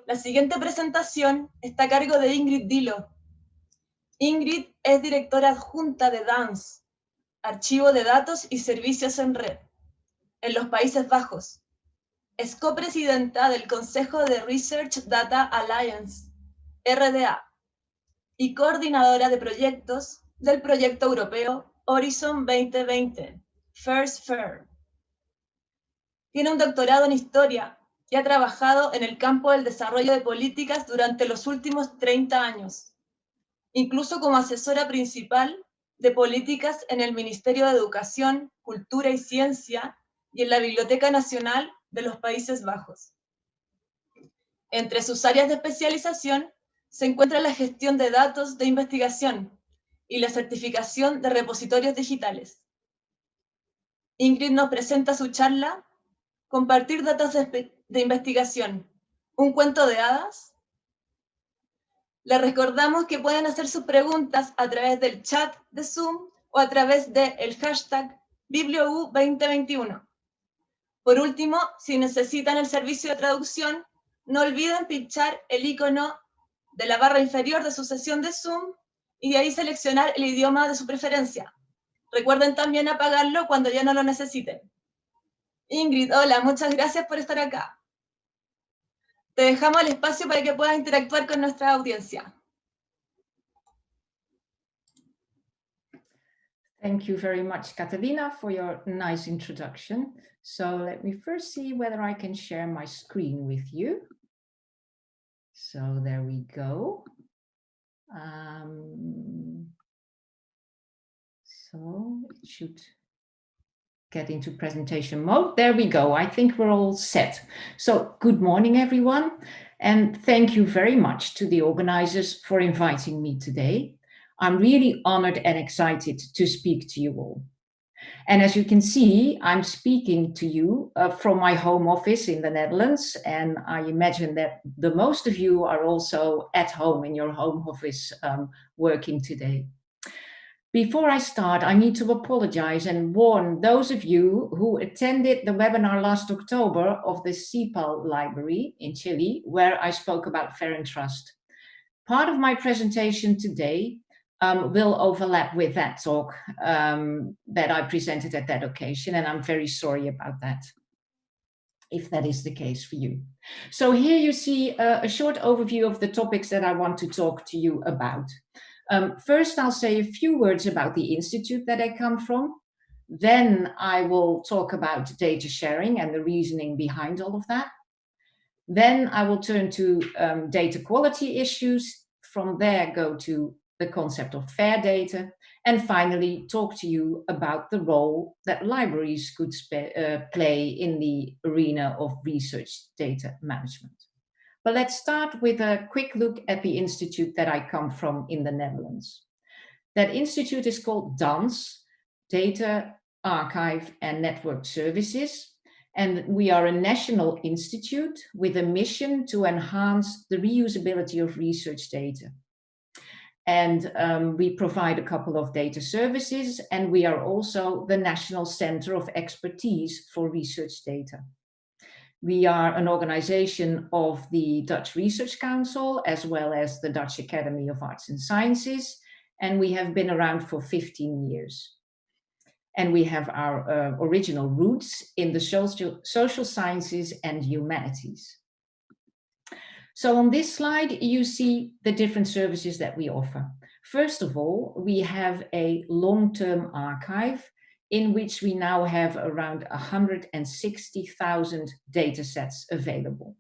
La siguiente presentación está a cargo de Ingrid Dilo. Ingrid es directora adjunta de DANS, Archivo de Datos y Servicios en Red, en los Países Bajos. Es copresidenta del Consejo de Research Data Alliance, RDA, y coordinadora de proyectos del proyecto europeo Horizon 2020, FAIRsFAIR. Tiene un doctorado en Historia y ha trabajado en el campo del desarrollo de políticas durante los últimos 30 años, incluso como asesora principal de políticas en el Ministerio de Educación, Cultura y Ciencia y en la Biblioteca Nacional de los Países Bajos. Entre sus áreas de especialización se encuentra la gestión de datos de investigación y la certificación de repositorios digitales. Ingrid nos presenta su charla Compartir datos de investigación, un cuento de hadas. Les recordamos que pueden hacer sus preguntas a través del chat de Zoom o a través del hashtag BiblioU2021. Por último, si necesitan el servicio de traducción, no olviden pinchar el icono de la barra inferior de su sesión de Zoom y de ahí seleccionar el idioma de su preferencia. Recuerden también apagarlo cuando ya no lo necesiten. Ingrid, hola, muchas gracias por estar acá. Te dejamos el espacio para que puedas interactuar con nuestra audiencia. Thank you very much, Catalina, for your nice introduction. So let me first see whether I can share my screen with you. So there we go. So it should get into presentation mode. There we go. I think we're all set. So good morning, everyone. And thank you very much to the organizers for inviting me today. I'm really honored and excited to speak to you all. And as you can see, I'm speaking to you from my home office in the Netherlands. And I imagine that the most of you are also at home in your home office working today. Before I start, I need to apologize and warn those of you who attended the webinar last October of the CIPAL library in Chile, where I spoke about FAIR and Trust. Part of my presentation today will overlap with that talk that I presented at that occasion, and I'm very sorry about that, if that is the case for you. So here you see a short overview of the topics that I want to talk to you about. First, I'll say a few words about the institute that I come from. Then I will talk about data sharing and the reasoning behind all of that. Then I will turn to data quality issues. From there, go to the concept of fair data. And finally, talk to you about the role that libraries could play in the arena of research data management. But let's start with a quick look at the institute that I come from in the Netherlands. That institute is called DANS, Data, Archive and Network Services. And we are a national institute with a mission to enhance the reusability of research data. And we provide a couple of data services, and we are also the National Center of Expertise for Research Data. We are an organization of the Dutch Research Council, as well as the Dutch Academy of Arts and Sciences, and we have been around for 15 years. And we have our original roots in the social sciences and humanities. So on this slide, you see the different services that we offer. First of all, we have a long-term archive in which we now have around 160,000 data sets available.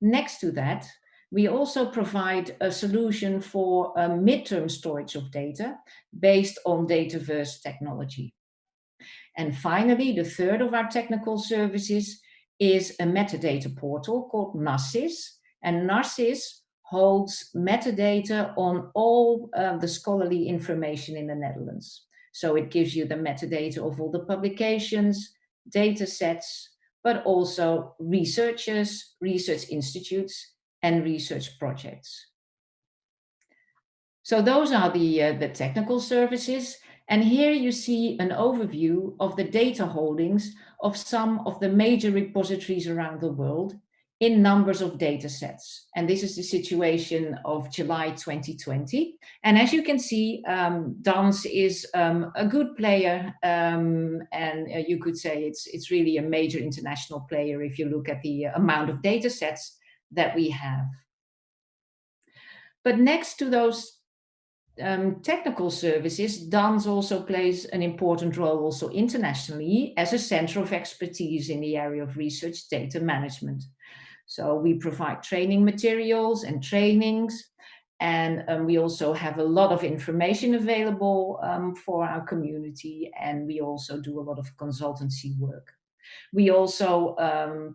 Next to that, we also provide a solution for a midterm storage of data based on Dataverse technology. And finally, the third of our technical services is a metadata portal called Narcis. And Narcis holds metadata on all the scholarly information in the Netherlands. So it gives you the metadata of all the publications, data sets, but also researchers, research institutes, and research projects. So those are the technical services. And here you see an overview of the data holdings of some of the major repositories around the world, in numbers of data sets. And this is the situation of July 2020. And as you can see, DANS is a good player, and you could say it's really a major international player if you look at the amount of data sets that we have. But next to those technical services, DANS also plays an important role also internationally as a center of expertise in the area of research data management. So we provide training materials and trainings, and we also have a lot of information available for our community, and we also do a lot of consultancy work. We also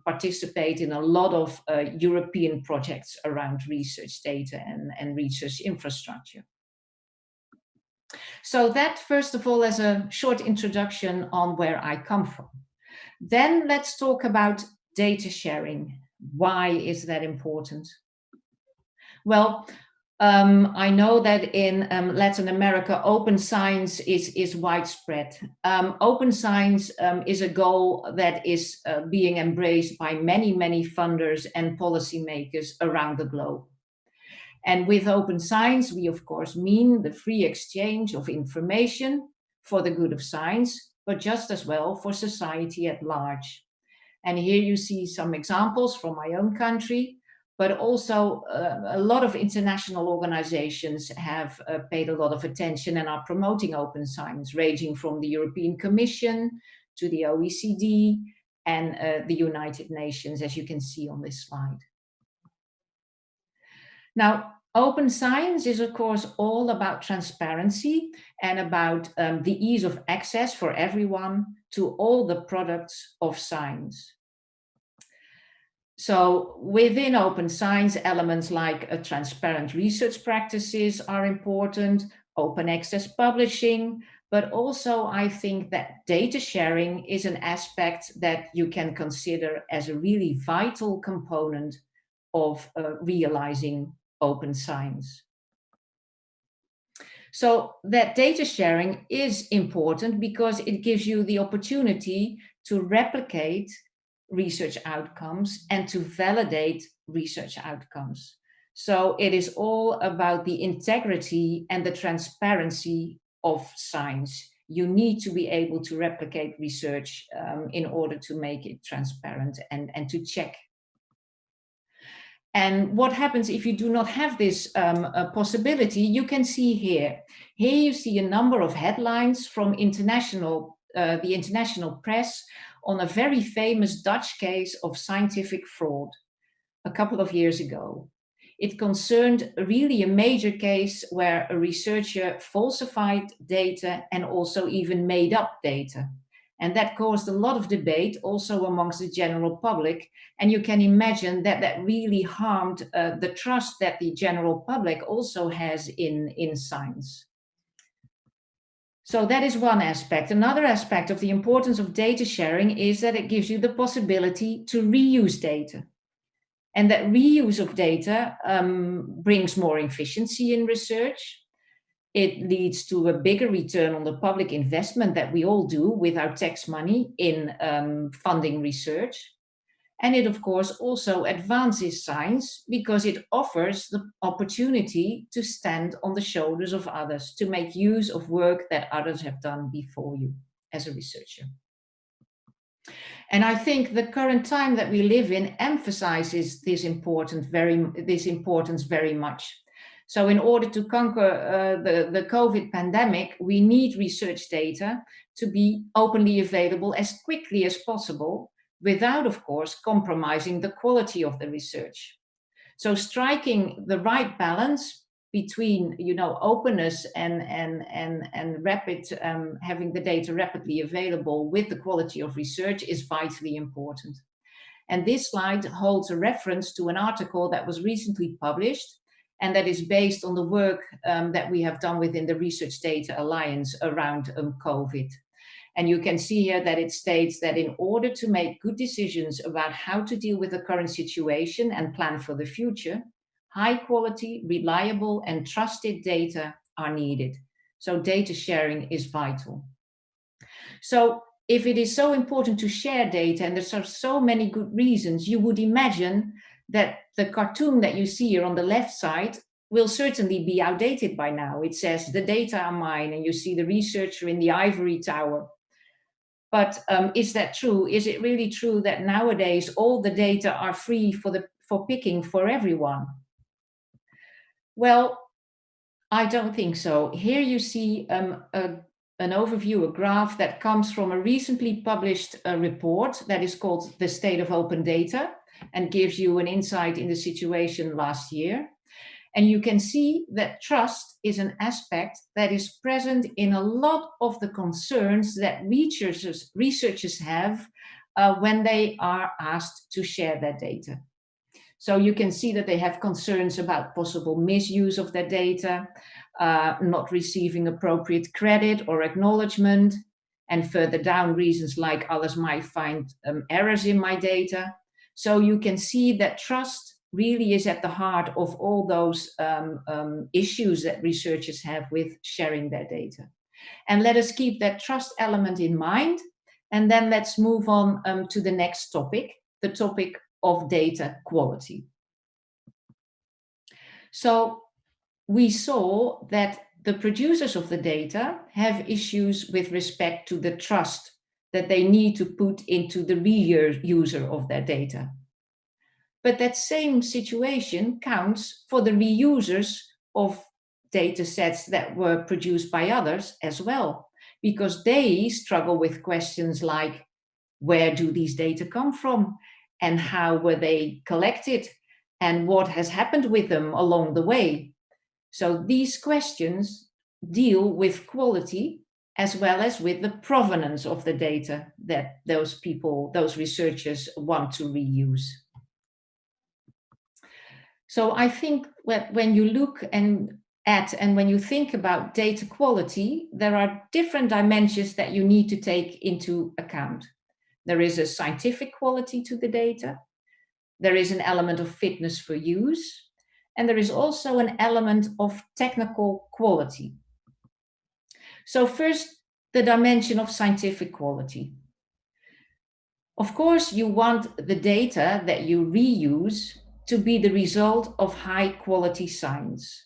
participate in a lot of European projects around research data and research infrastructure. So that, first of all, as a short introduction on where I come from. Then let's talk about data sharing. Why is that important? Well, I know that in Latin America, open science is widespread. Open science is a goal that is being embraced by many, many funders and policymakers around the globe. And with open science, we of course mean the free exchange of information for the good of science, but just as well for society at large. And here you see some examples from my own country, but also a lot of international organizations have paid a lot of attention and are promoting open science, ranging from the European Commission to the OECD and the United Nations, as you can see on this slide. Now, open science is, of course, all about transparency and about the ease of access for everyone to all the products of science. So within open science, elements like transparent research practices are important, open access publishing, but also I think that data sharing is an aspect that you can consider as a really vital component of realizing open science. So that data sharing is important because it gives you the opportunity to replicate research outcomes and to validate research outcomes. So it is all about the integrity and the transparency of science. You need to be able to replicate research in order to make it transparent and to check. And what happens if you do not have this possibility, you can see here. Here you see a number of headlines from the international press on a very famous Dutch case of scientific fraud a couple of years ago. It concerned really a major case where a researcher falsified data and also even made up data. And that caused a lot of debate also amongst the general public. And you can imagine that that really harmed the trust that the general public also has in science. So that is one aspect. Another aspect of the importance of data sharing is that it gives you the possibility to reuse data. And that reuse of data brings more efficiency in research. It leads to a bigger return on the public investment that we all do with our tax money in funding research. And it, of course, also advances science because it offers the opportunity to stand on the shoulders of others, to make use of work that others have done before you as a researcher. And I think the current time that we live in emphasizes this importance very much. So in order to conquer the COVID pandemic, we need research data to be openly available as quickly as possible, without, of course, compromising the quality of the research. So striking the right balance between, openness and rapid having the data rapidly available with the quality of research is vitally important. And this slide holds a reference to an article that was recently published, and that is based on the work that we have done within the Research Data Alliance around COVID. And you can see here that it states that in order to make good decisions about how to deal with the current situation and plan for the future, high quality, reliable, and trusted data are needed. So data sharing is vital. So if it is so important to share data, and there are so many good reasons, you would imagine that the cartoon that you see here on the left side will certainly be outdated by now. It says the data are mine, and you see the researcher in the ivory tower. But is that true? Is it really true that nowadays all the data are free for picking for everyone? Well, I don't think so. Here you see an overview, a graph that comes from a recently published report that is called The State of Open Data, and gives you an insight in the situation last year. And you can see that trust is an aspect that is present in a lot of the concerns that researchers have when they are asked to share their data. So you can see that they have concerns about possible misuse of their data, not receiving appropriate credit or acknowledgement, and further down reasons like others might find errors in my data. So you can see that trust really is at the heart of all those issues that researchers have with sharing their data. And let us keep that trust element in mind, and then let's move on to the next topic, the topic of data quality. So we saw that the producers of the data have issues with respect to the trust that they need to put into the reuser of their data. But that same situation counts for the reusers of data sets that were produced by others as well, because they struggle with questions like, where do these data come from? And how were they collected? And what has happened with them along the way? So these questions deal with quality as well as with the provenance of the data that those researchers want to reuse. So I think when you look and when you think about data quality, there are different dimensions that you need to take into account. There is a scientific quality to the data. There is an element of fitness for use. And there is also an element of technical quality. So first, the dimension of scientific quality. Of course, you want the data that you reuse to be the result of high quality science.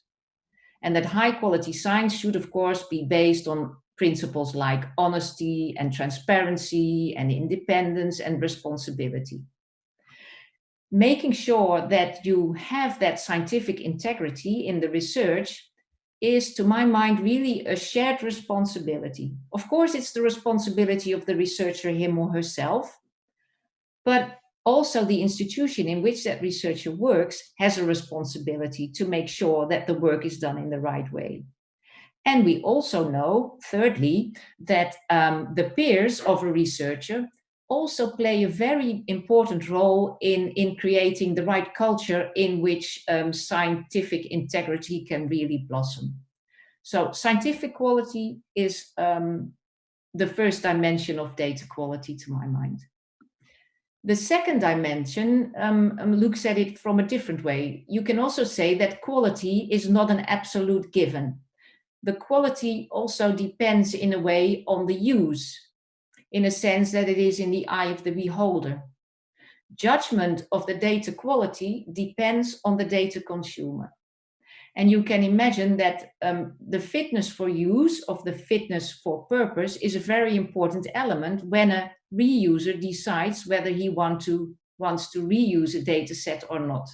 And that high quality science should, of course, be based on principles like honesty and transparency and independence and responsibility. Making sure that you have that scientific integrity in the research is, to my mind, really a shared responsibility. Of course, it's the responsibility of the researcher, him or herself, but also the institution in which that researcher works has a responsibility to make sure that the work is done in the right way. And we also know, thirdly, that the peers of a researcher also play a very important role in creating the right culture in which scientific integrity can really blossom. So scientific quality is the first dimension of data quality, to my mind. The second dimension looks at it from a different way. You can also say that quality is not an absolute given. The quality also depends in a way on the use, in a sense that it is in the eye of the beholder. Judgment of the data quality depends on the data consumer. And you can imagine that the fitness for use of the fitness for purpose is a very important element when a reuser decides whether he wants to reuse a data set or not.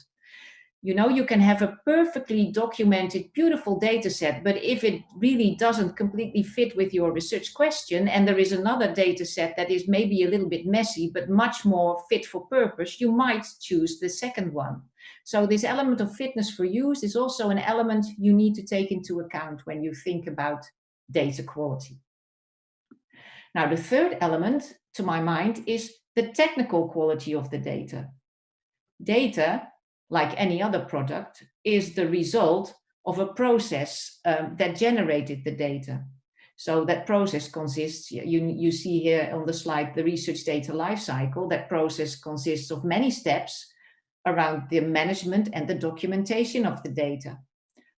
You know, you can have a perfectly documented, beautiful data set, but if it really doesn't completely fit with your research question, and there is another data set that is maybe a little bit messy, but much more fit for purpose, you might choose the second one. So this element of fitness for use is also an element you need to take into account when you think about data quality. Now, the third element, to my mind, is the technical quality of the data. Data, like any other product, is the result of a process that generated the data. So that process consists, you see here on the slide, the research data lifecycle. That process consists of many steps around the management and the documentation of the data.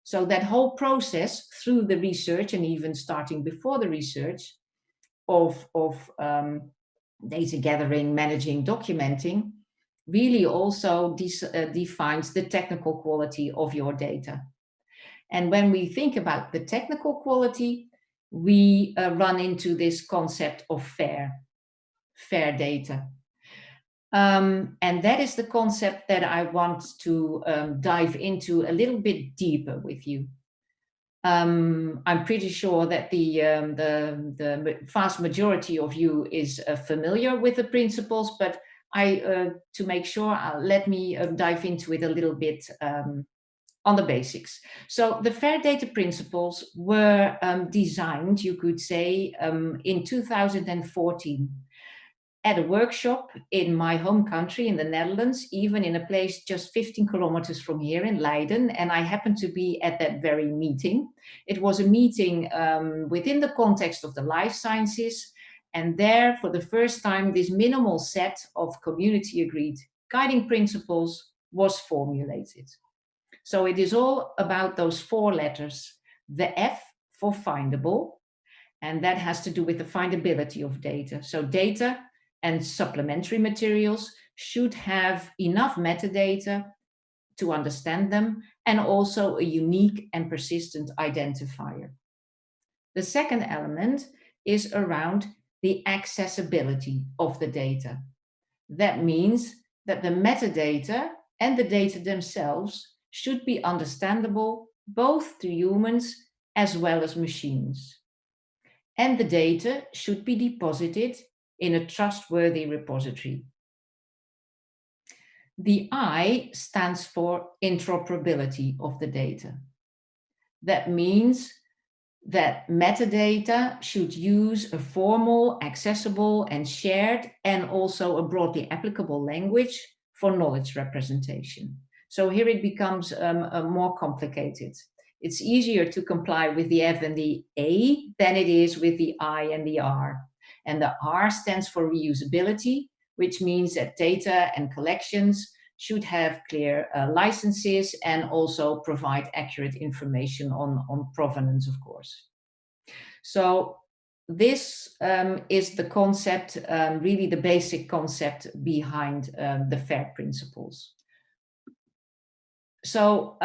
So that whole process through the research, and even starting before the research, of data gathering, managing, documenting, really also defines the technical quality of your data. And when we think about the technical quality, we run into this concept of fair data. And that is the concept that I want to dive into a little bit deeper with you. I'm pretty sure that the vast majority of you is familiar with the principles, but to make sure, let me dive into it a little bit on the basics. So the fair data principles were designed, you could say, in 2014 at a workshop in my home country in the Netherlands, even in a place just 15 kilometers from here in Leiden, and I happened to be at that very meeting. It was a meeting within the context of the life sciences, and there, for the first time, this minimal set of community-agreed guiding principles was formulated. So it is all about those 4 letters, the F for findable, and that has to do with the findability of data. So data and supplementary materials should have enough metadata to understand them, and also a unique and persistent identifier. The second element is around the accessibility of the data. That means that the metadata and the data themselves should be understandable both to humans as well as machines. And the data should be deposited in a trustworthy repository. The I stands for interoperability of the data. That means that metadata should use a formal, accessible, and shared, and also a broadly applicable language for knowledge representation. So here it becomes more complicated. It's easier to comply with the F and the A than it is with the I and the R. And the R stands for reusability, which means that data and collections should have clear licenses and also provide accurate information on provenance, of course. So this is the concept, really the basic concept behind the FAIR principles. So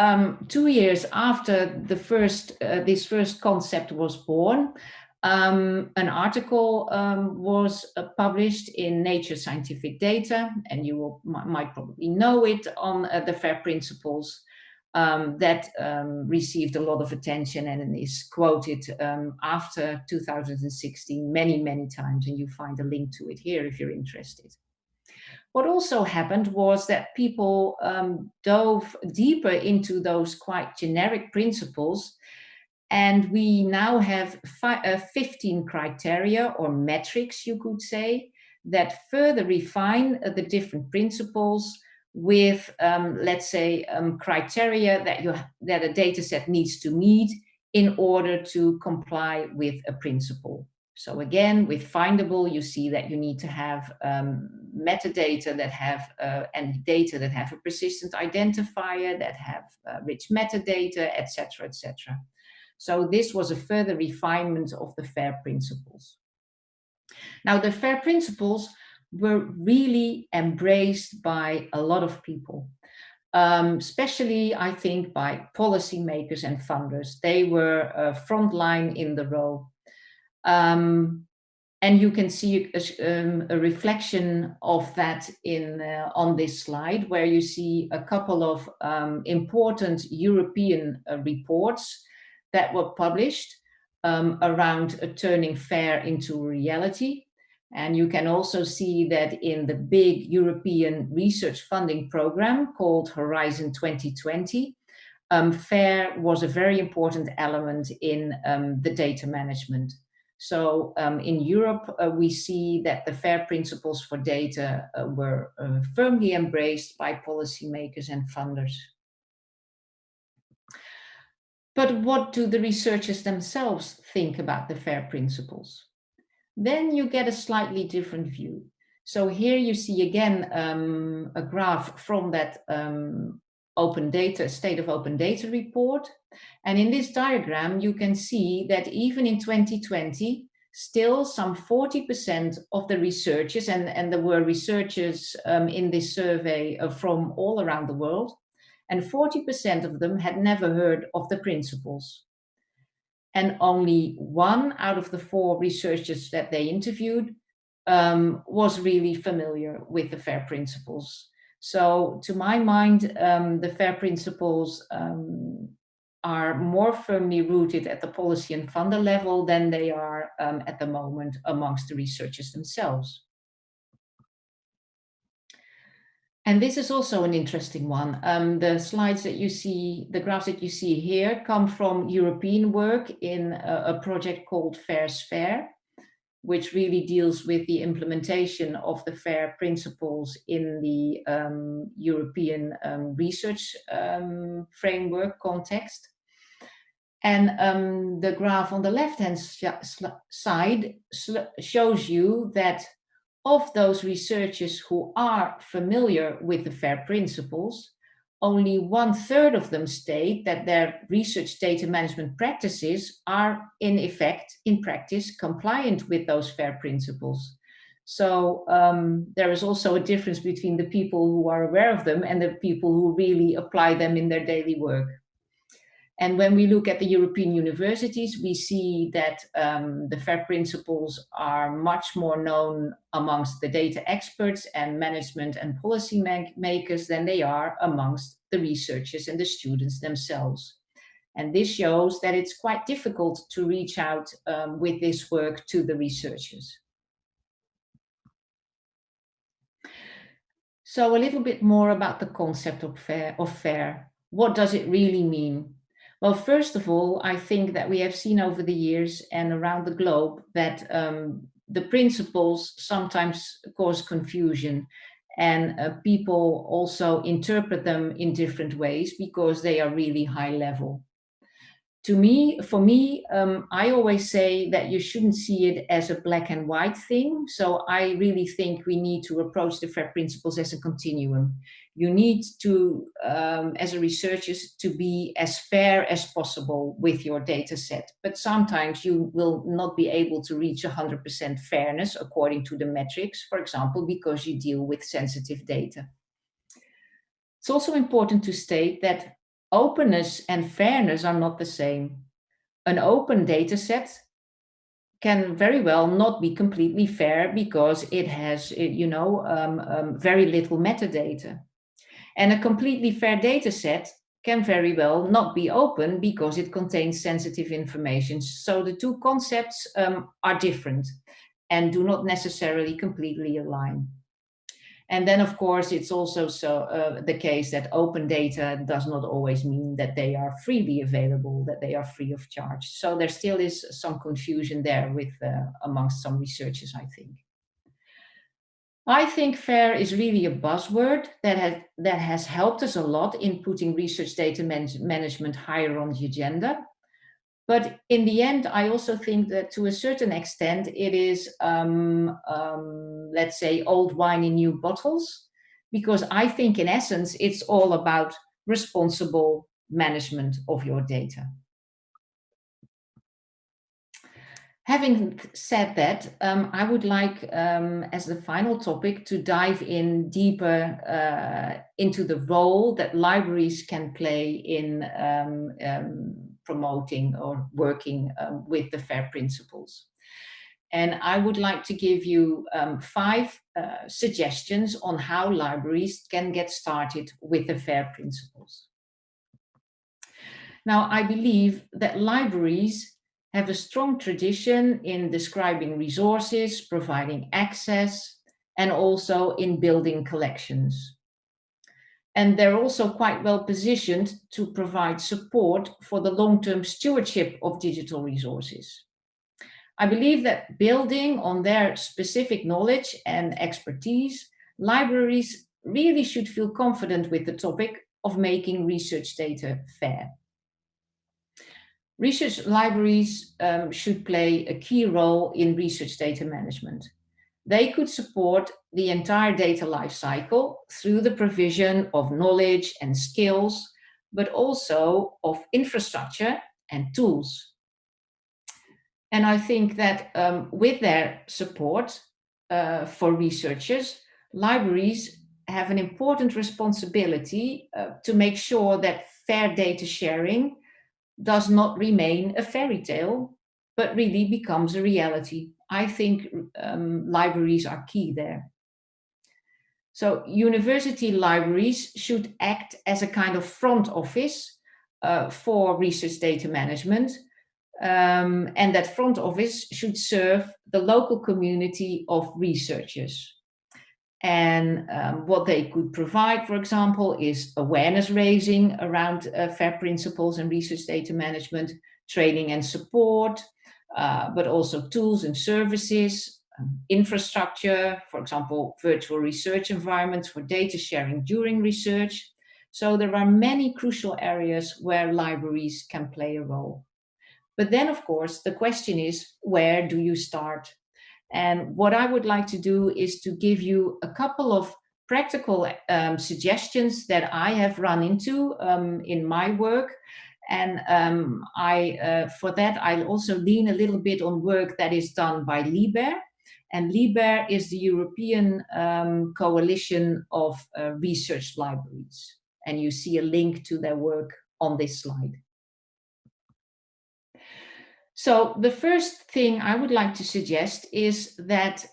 2 years after this first concept was born, an article was published in Nature Scientific Data, and you might probably know it, on the FAIR principles that received a lot of attention and is quoted after 2016 many, many times, and you find a link to it here if you're interested. What also happened was that people dove deeper into those quite generic principles, and we now have 15 criteria or metrics, you could say, that further refine the different principles with, let's say, criteria that a data set needs to meet in order to comply with a principle. So again, with findable, you see that you need to have metadata that have and data that have a persistent identifier, that have rich metadata, etc., etc. So this was a further refinement of the FAIR principles. Now, the FAIR principles were really embraced by a lot of people, especially, I think, by policymakers and funders. They were frontline in the row. And you can see a reflection of that on this slide, where you see a couple of important European reports that were published around turning FAIR into reality. And you can also see that in the big European research funding program called Horizon 2020, FAIR was a very important element in the data management. So in Europe, we see that the FAIR principles for data were firmly embraced by policymakers and funders. But what do the researchers themselves think about the FAIR principles? Then you get a slightly different view. So here you see again a graph from that open data, State of Open Data report. And in this diagram, you can see that even in 2020, still some 40% of the researchers, and there were researchers in this survey from all around the world, and 40% of them had never heard of the principles. And only 1 out of the 4 researchers that they interviewed was really familiar with the FAIR principles. So to my mind, the FAIR principles are more firmly rooted at the policy and funder level than they are at the moment amongst the researchers themselves. And this is also an interesting one. The slides that you see, the graphs that you see here come from European work in a project called FAIRsFAIR, which really deals with the implementation of the FAIR principles in the European research framework context. And the graph on the left-hand side shows you that of those researchers who are familiar with the FAIR principles, only 1/3 of them state that their research data management practices are in practice compliant with those FAIR principles. So there is also a difference between the people who are aware of them and the people who really apply them in their daily work. And when we look at the European universities, we see that the FAIR principles are much more known amongst the data experts and management and policy makers than they are amongst the researchers and the students themselves. And this shows that it's quite difficult to reach out with this work to the researchers. So a little bit more about the concept of FAIR. What does it really mean? Well, first of all, I think that we have seen over the years and around the globe that the principles sometimes cause confusion, and people also interpret them in different ways because they are really high level. For me, I always say that you shouldn't see it as a black and white thing. So I really think we need to approach the FAIR principles as a continuum. You need to, as a researcher, to be as fair as possible with your data set. But sometimes you will not be able to reach 100% fairness according to the metrics, for example, because you deal with sensitive data. It's also important to state that openness and fairness are not the same. An open data set can very well not be completely fair because it has, very little metadata. And a completely fair data set can very well not be open because it contains sensitive information. So the two concepts are different and do not necessarily completely align. And then, of course, it's also the case that open data does not always mean that they are freely available, that they are free of charge. So there still is some confusion there with amongst some researchers, I think. I think FAIR is really a buzzword that has helped us a lot in putting research data management higher on the agenda. But in the end, I also think that to a certain extent, it is, let's say, old wine in new bottles, because I think in essence, it's all about responsible management of your data. Having said that, I would like, as the final topic, to dive in deeper into the role that libraries can play in promoting or working with the FAIR principles. And I would like to give you 5 suggestions on how libraries can get started with the FAIR principles. Now, I believe that libraries have a strong tradition in describing resources, providing access, and also in building collections. And they're also quite well positioned to provide support for the long-term stewardship of digital resources. I believe that building on their specific knowledge and expertise, libraries really should feel confident with the topic of making research data fair. Research libraries should play a key role in research data management. They could support the entire data lifecycle through the provision of knowledge and skills, but also of infrastructure and tools. And I think that with their support for researchers, libraries have an important responsibility to make sure that fair data sharing does not remain a fairy tale, but really becomes a reality. I think libraries are key there. So university libraries should act as a kind of front office for research data management, and that front office should serve the local community of researchers. And what they could provide, for example, is awareness raising around FAIR principles and research data management, training and support, but also tools and services, infrastructure, for example, virtual research environments for data sharing during research. So there are many crucial areas where libraries can play a role. But then, of course, the question is, where do you start? And what I would like to do is to give you a couple of practical suggestions that I have run into in my work. And for that, I'll also lean a little bit on work that is done by LIBER. And LIBER is the European Coalition of Research Libraries. And you see a link to their work on this slide. So the first thing I would like to suggest is that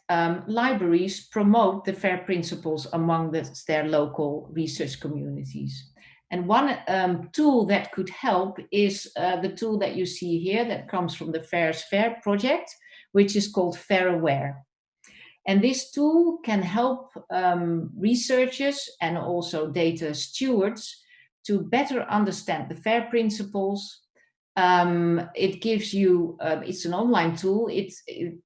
libraries promote the FAIR principles among their local research communities. And one tool that could help is the tool that you see here that comes from the FAIRsFAIR project, which is called FAIRaware. And this tool can help researchers and also data stewards to better understand the FAIR principles. It gives you, it's an online tool, it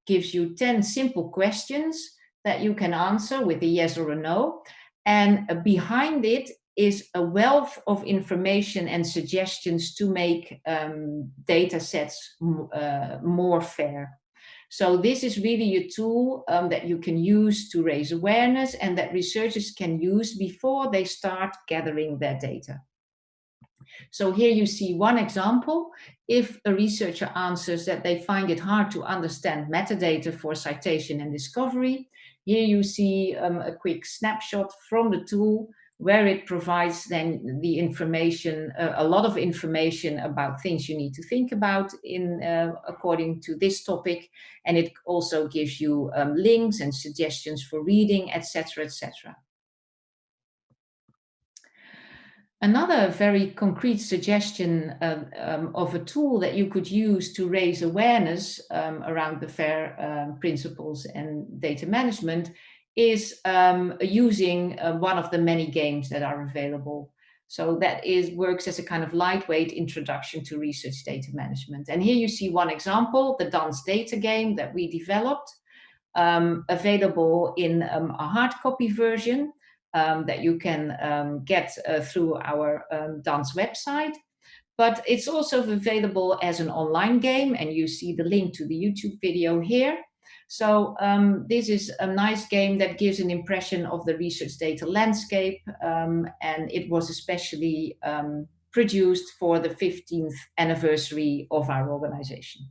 gives you 10 simple questions that you can answer with a yes or a no. And behind it is a wealth of information and suggestions to make data sets more fair. So this is really a tool that you can use to raise awareness and that researchers can use before they start gathering their data. So here you see one example. If a researcher answers that they find it hard to understand metadata for citation and discovery, here you see a quick snapshot from the tool where it provides then the information, a lot of information about things you need to think about according to this topic. And it also gives you links and suggestions for reading, etc., etc. Another very concrete suggestion of a tool that you could use to raise awareness around the FAIR principles and data management is using one of the many games that are available. So that works as a kind of lightweight introduction to research data management. And here you see one example, the Dance Data game that we developed, available in a hard copy version. That you can get through our dance website. But it's also available as an online game, and you see the link to the YouTube video here. So this is a nice game that gives an impression of the research data landscape, and it was especially produced for the 15th anniversary of our organization.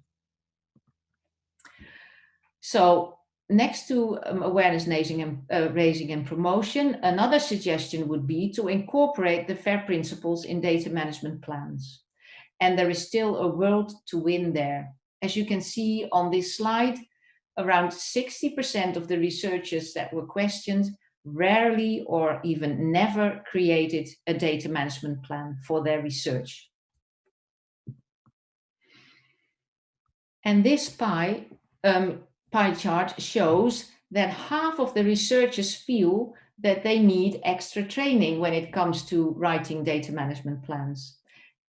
So next to awareness raising and promotion, another suggestion would be to incorporate the FAIR principles in data management plans. And there is still a world to win there. As you can see on this slide, around 60% of the researchers that were questioned rarely or even never created a data management plan for their research. And this pie chart shows that half of the researchers feel that they need extra training when it comes to writing data management plans.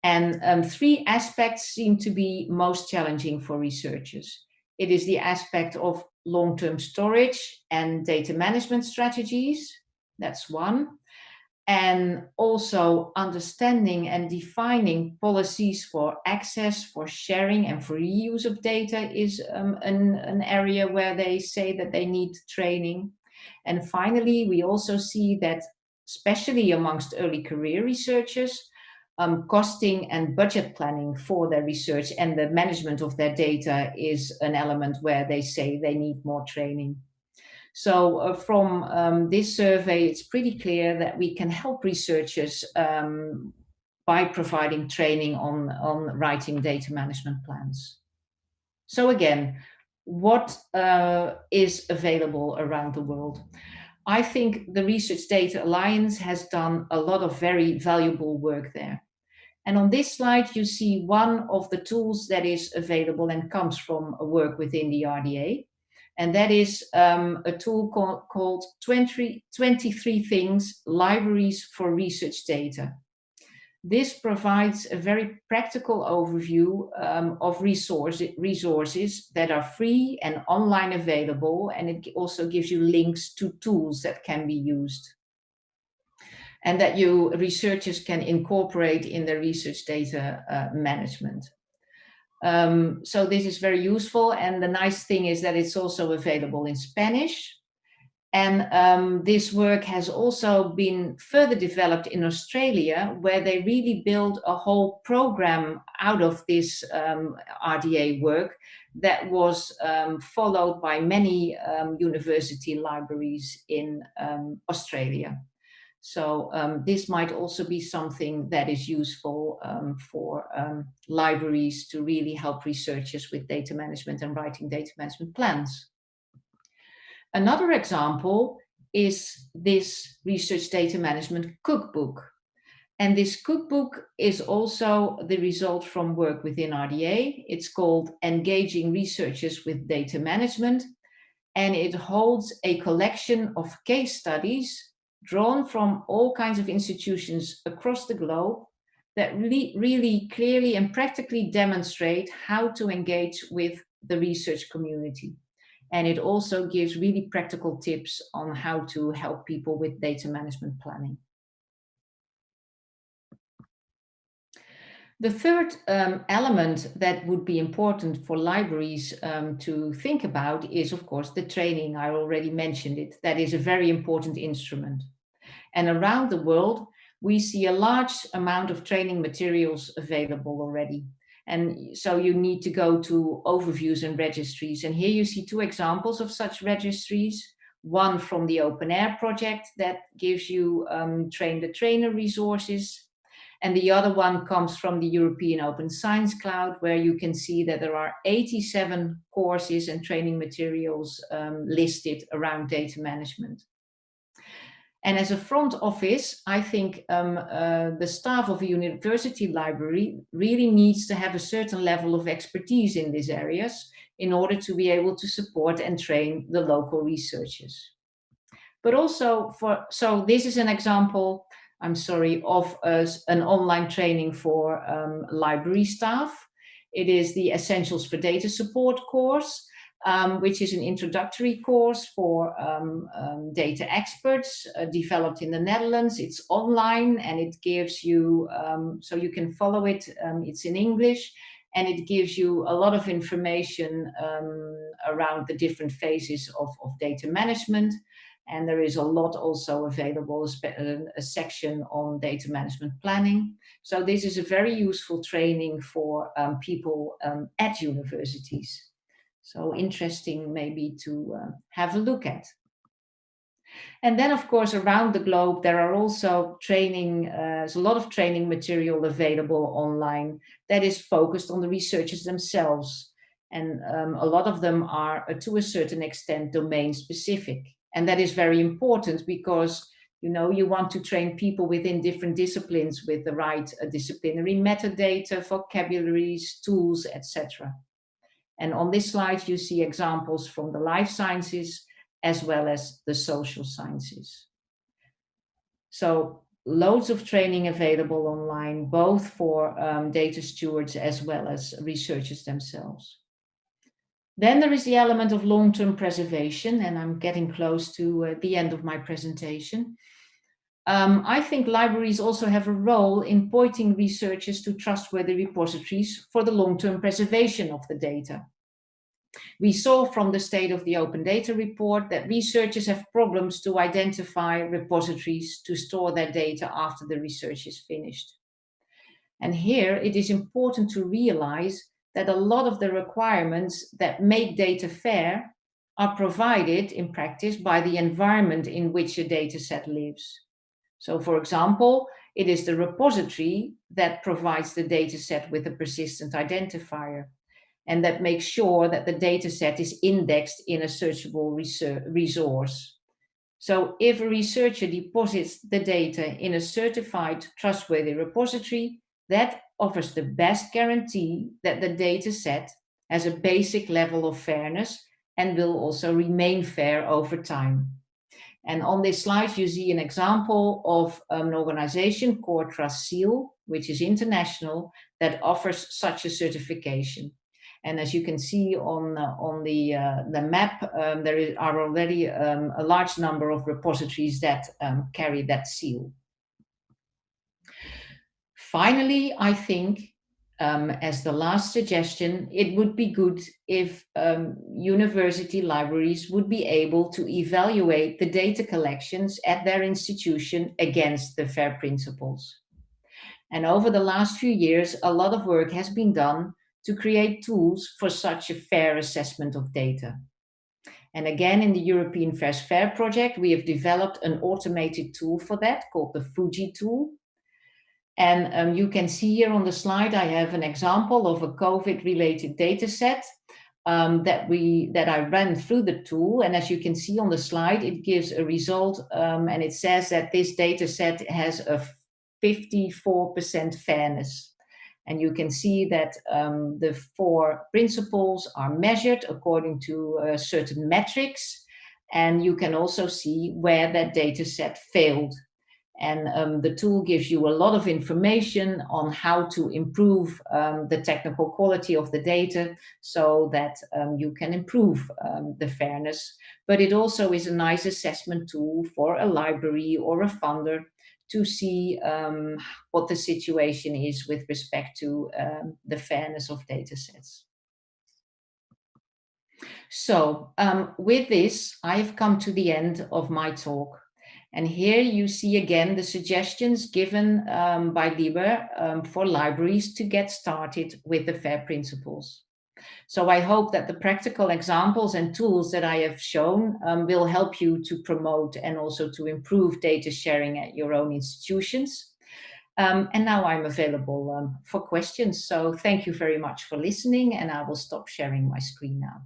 And three aspects seem to be most challenging for researchers. It is the aspect of long-term storage and data management strategies. That's one. And also understanding and defining policies for access, for sharing, and for reuse of data is an area where they say that they need training. And finally, we also see that, especially amongst early career researchers, costing and budget planning for their research and the management of their data is an element where they say they need more training. So from this survey, it's pretty clear that we can help researchers by providing training on writing data management plans. So again, what is available around the world? I think the Research Data Alliance has done a lot of very valuable work there. And on this slide, you see one of the tools that is available and comes from a work within the RDA. And that is a tool called 23 Things, Libraries for Research Data. This provides a very practical overview of resources that are free and online available, and it also gives you links to tools that can be used and that you researchers can incorporate in their research data management. So this is very useful, and the nice thing is that it's also available in Spanish. And this work has also been further developed in Australia, where they really built a whole program out of this RDA work that was followed by many university libraries in Australia. So this might also be something that is useful for libraries to really help researchers with data management and writing data management plans. Another example is this research data management cookbook. And this cookbook is also the result from work within RDA. It's called Engaging Researchers with Data Management, and it holds a collection of case studies drawn from all kinds of institutions across the globe that really clearly and practically demonstrate how to engage with the research community. And it also gives really practical tips on how to help people with data management planning. The third element that would be important for libraries to think about is, of course, the training. I already mentioned it. That is a very important instrument. And around the world, we see a large amount of training materials available already. And so you need to go to overviews and registries. And here you see two examples of such registries. One from the Open Air project that gives you train the trainer resources. And the other one comes from the European Open Science Cloud, where you can see that there are 87 courses and training materials listed around data management. And as a front office, I think the staff of a university library really needs to have a certain level of expertise in these areas in order to be able to support and train the local researchers. But also so this is an example, of an online training for library staff. It is the Essentials for Data Support course, which is an introductory course for data experts developed in the Netherlands. It's online and it gives you, so you can follow it, it's in English, and it gives you a lot of information around the different phases of data management. And there is a lot also available, a section on data management planning. So this is a very useful training for people at universities. So interesting maybe to have a look at. And then, of course, around the globe, there are also training, there's a lot of training material available online that is focused on the researchers themselves. And a lot of them are, to a certain extent, domain specific. And that is very important because, you know, you want to train people within different disciplines with the right disciplinary metadata, vocabularies, tools, etc. And on this slide, you see examples from the life sciences as well as the social sciences. So loads of training available online, both for data stewards as well as researchers themselves. Then there is the element of long-term preservation, and I'm getting close to the end of my presentation. I think libraries also have a role in pointing researchers to trustworthy repositories for the long-term preservation of the data. We saw from the State of the Open Data report that researchers have problems to identify repositories to store their data after the research is finished. And here it is important to realize that a lot of the requirements that make data fair are provided in practice by the environment in which a data set lives. So for example, it is the repository that provides the data set with a persistent identifier and that makes sure that the data set is indexed in a searchable resource. So if a researcher deposits the data in a certified, trustworthy repository, that offers the best guarantee that the data set has a basic level of fairness and will also remain fair over time. And on this slide, you see an example of an organization, CoreTrustSeal, which is international, that offers such a certification. And as you can see on the map, there are already a large number of repositories that carry that seal. Finally, I think, as the last suggestion, it would be good if university libraries would be able to evaluate the data collections at their institution against the FAIR principles. And over the last few years, a lot of work has been done to create tools for such a fair assessment of data. And again, in the European FAIRsFAIR project, we have developed an automated tool for that called the Fuji tool. And you can see here on the slide, I have an example of a COVID-related data set that I ran through the tool. And as you can see on the slide, it gives a result and it says that this data set has a 54% fairness. And you can see that the 4 principles are measured according to certain metrics. And you can also see where that data set failed. And the tool gives you a lot of information on how to improve the technical quality of the data so that you can improve the fairness. But it also is a nice assessment tool for a library or a funder to see what the situation is with respect to the fairness of data sets. So with this, I have come to the end of my talk. And here you see again the suggestions given by LIBE for libraries to get started with the FAIR principles. So I hope that the practical examples and tools that I have shown will help you to promote and also to improve data sharing at your own institutions. And now I'm available for questions. So thank you very much for listening, and I will stop sharing my screen now.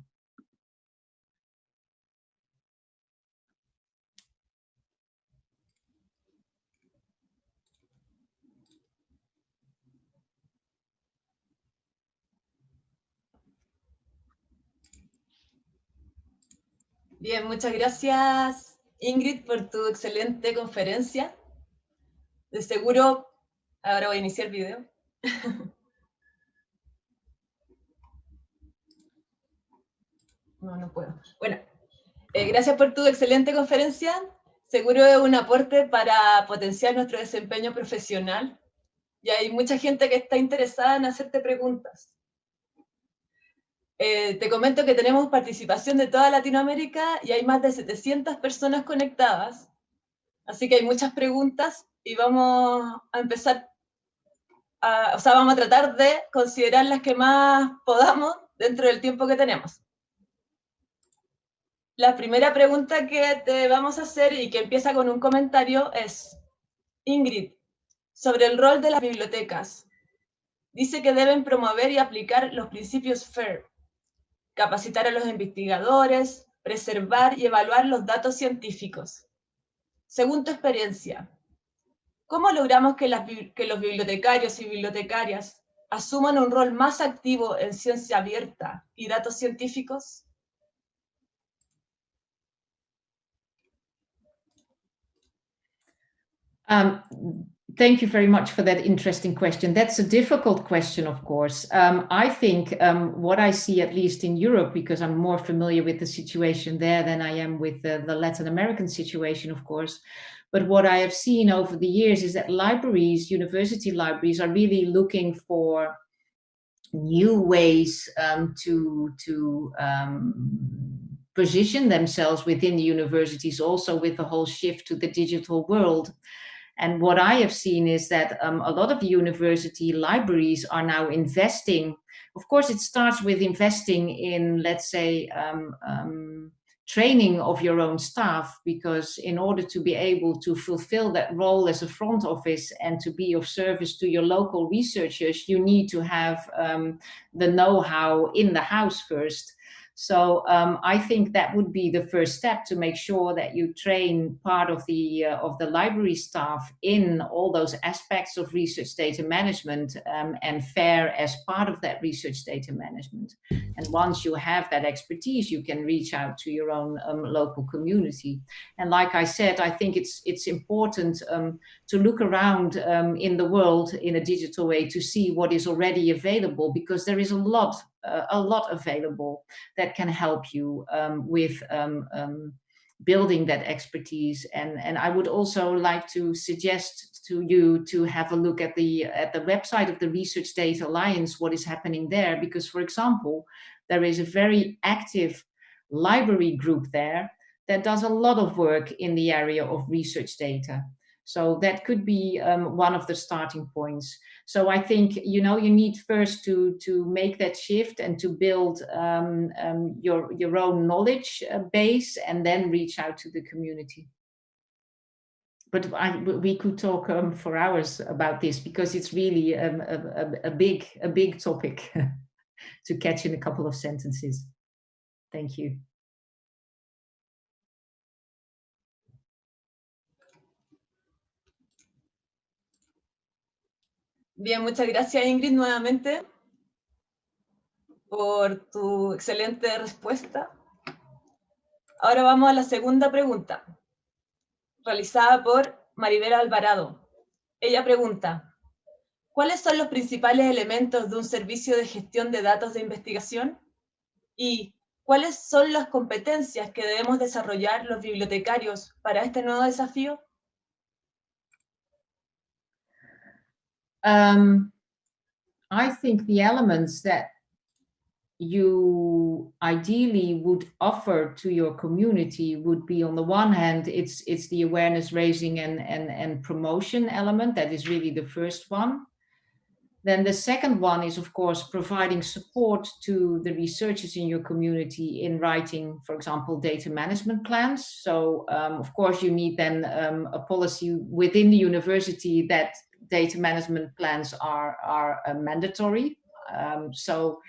Bien, muchas gracias, Ingrid, por tu excelente conferencia. De seguro, ahora voy a iniciar el video. No puedo. Bueno, gracias por tu excelente conferencia. Seguro es un aporte para potenciar nuestro desempeño profesional. Y hay mucha gente que está interesada en hacerte preguntas. Te comento que tenemos participación de toda Latinoamérica y hay más de 700 personas conectadas. Así que hay muchas preguntas y vamos a empezar, vamos a tratar de considerar las que más podamos dentro del tiempo que tenemos. La primera pregunta que te vamos a hacer y que empieza con un comentario es, Ingrid, sobre el rol de las bibliotecas. Dice que deben promover y aplicar los principios FAIR, capacitar a los investigadores, preservar y evaluar los datos científicos. Según tu experiencia, ¿cómo logramos que los bibliotecarios y bibliotecarias asuman un rol más activo en ciencia abierta y datos científicos? Thank you very much for that interesting question. That's a difficult question, of course. I think what I see, at least in Europe, because I'm more familiar with the situation there than I am with the Latin American situation, of course. But what I have seen over the years is that libraries, university libraries, are really looking for new ways to position themselves within the universities, also with the whole shift to the digital world. And what I have seen is that a lot of university libraries are now investing. Of course, it starts with investing in, let's say, training of your own staff, because in order to be able to fulfill that role as a front office and to be of service to your local researchers, you need to have the know-how in the house first. So I think that would be the first step, to make sure that you train part of the library staff in all those aspects of research data management, and FAIR as part of that research data management. And once you have that expertise, you can reach out to your own local community. And like I said, I think it's important to look around in the world in a digital way to see what is already available, because there is a lot available that can help you with building that expertise. And I would also like to suggest to you to have a look at the website of the Research Data Alliance, what is happening there, because, for example, there is a very active library group there that does a lot of work in the area of research data. So that could be one of the starting points. So I think, you need first to make that shift and to build your own knowledge base, and then reach out to the community. But we could talk for hours about this, because it's really a big topic to catch in a couple of sentences. Thank you. Bien, muchas gracias, Ingrid, nuevamente por tu excelente respuesta. Ahora vamos a la segunda pregunta, realizada por Maribel Alvarado. Ella pregunta: ¿cuáles son los principales elementos de un servicio de gestión de datos de investigación? ¿Y cuáles son las competencias que debemos desarrollar los bibliotecarios para este nuevo desafío? I think the elements that you ideally would offer to your community would be, on the one hand, it's the awareness raising and promotion element. That is really the first one. Then the second one is, of course, providing support to the researchers in your community in writing, for example, data management plans. So, of course, you need then a policy within the university that data management plans are mandatory. So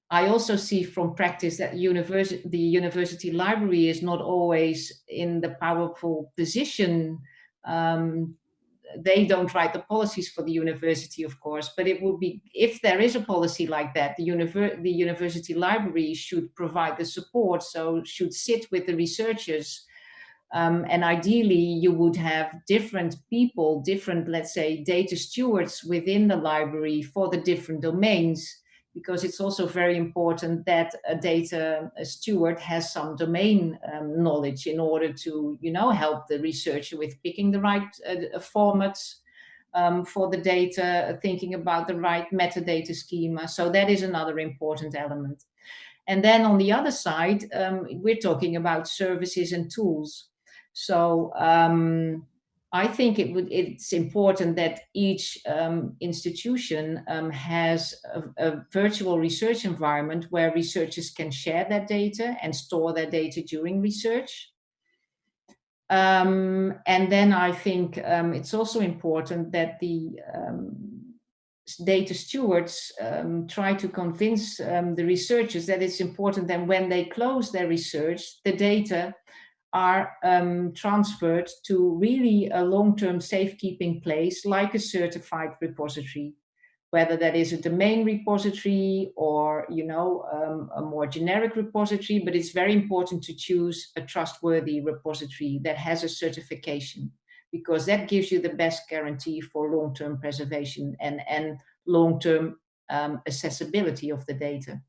I also see from practice that the university library is not always in the powerful position. They don't write the policies for the university, of course, but it would be, if there is a policy like that, the university library should provide the support, so should sit with the researchers. And ideally, you would have different people, different, let's say, data stewards within the library for the different domains, because it's also very important that a data steward has some domain knowledge in order to, help the researcher with picking the right formats for the data, thinking about the right metadata schema. So that is another important element. And then on the other side, we're talking about services and tools. So I think it's important that each institution has a virtual research environment where researchers can share their data and store their data during research. And then I think it's also important that the data stewards try to convince the researchers that it's important that when they close their research, the data are transferred to really a long-term safekeeping place, like a certified repository, whether that is a domain repository or, a more generic repository. But it's very important to choose a trustworthy repository that has a certification, because that gives you the best guarantee for long-term preservation and long-term accessibility of the data.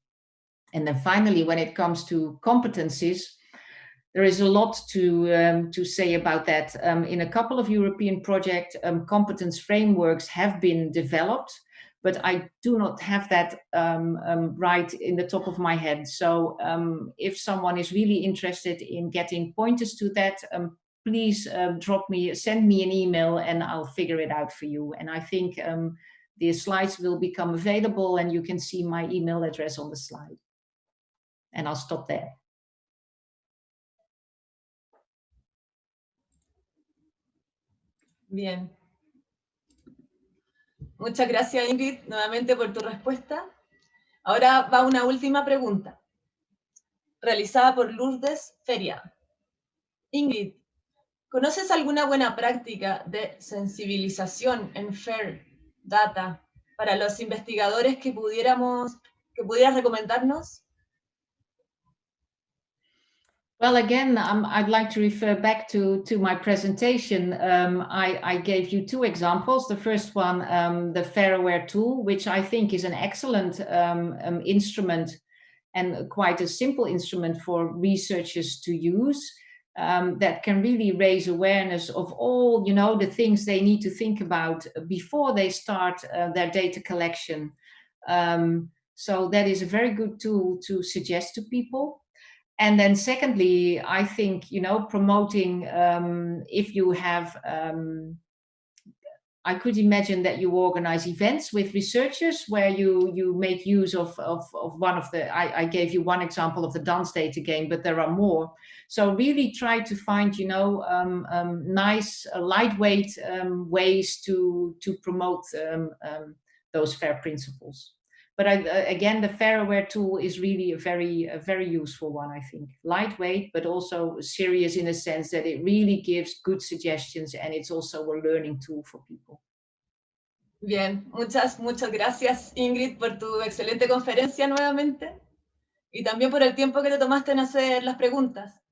And then finally, when it comes to competencies, there is a lot to say about that. In a couple of European projects, competence frameworks have been developed, but I do not have that right in the top of my head. So if someone is really interested in getting pointers to that, please send me an email and I'll figure it out for you. And I think the slides will become available and you can see my email address on the slide. And I'll stop there. Bien. Muchas gracias, Ingrid, nuevamente por tu respuesta. Ahora va una última pregunta, realizada por Lourdes Feria. Ingrid, ¿conoces alguna buena práctica de sensibilización en FAIR Data para los investigadores que pudieras recomendarnos? Well, again, I'd like to refer back to my presentation. I gave you two examples. The first one, the FAIRware tool, which I think is an excellent instrument and quite a simple instrument for researchers to use, that can really raise awareness of all, the things they need to think about before they start their data collection. So that is a very good tool to suggest to people. And then secondly, I think, promoting, if you have, I could imagine that you organize events with researchers where you make use of one of the, I gave you one example of the dance data game, but there are more. So really try to find, nice, lightweight ways to promote those FAIR principles. But again, the FAIRware tool is really a very useful one, I think. Lightweight, but also serious in a sense that it really gives good suggestions and it's also a learning tool for people. Bien, muchas gracias, Ingrid, por tu excelente conferencia nuevamente y también por el tiempo que te tomaste en hacer las preguntas.